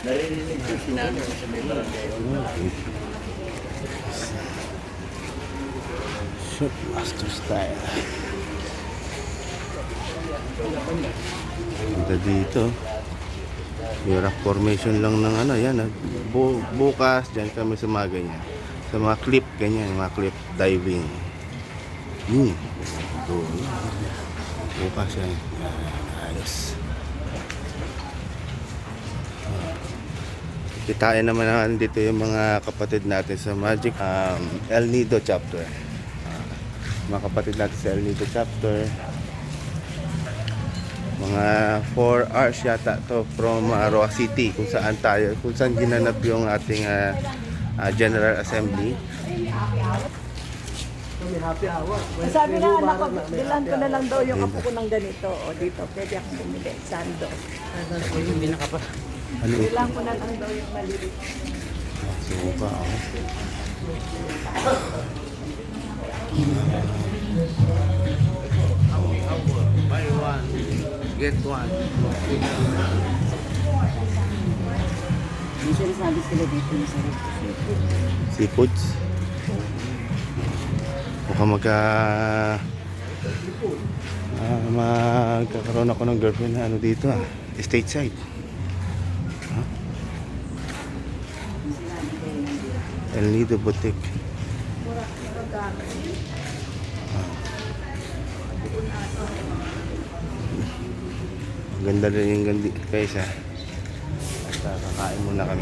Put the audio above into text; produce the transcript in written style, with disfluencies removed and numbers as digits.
Naririnig ko sinabi ko sa may barangay. Shoot master style. Punta dito. Yung rock formation lang ng ano, yan. Bukas, dyan kami sa mga ganyan. Sa mga clip, ganyan. Mga clip diving. Doon. Bukas yan. Ayos. Kitain naman natin dito yung mga kapatid natin sa Magic El Nido chapter. Mga kapatid natin sa El Nido chapter. Mga 4 hours yata to from Roa City kung saan ginanap yung ating General Assembly. Sabi na anak ko, bilan ko na lang daw yung apo ko ng ganito. O dito, pwede akong bumili. Sando. Hindi na ka pa. Ano ito? Bilan ko na lang daw yung maliit. Suka ako. Buy one, get one. Yung sinasabi sila dito yung sarap. Seafoods. Mukhang magkakaroon ako ng girlfriend na ano dito stateside. El Nido Boutique. Ganda rin yung gandi guys ha. At kakain muna kami.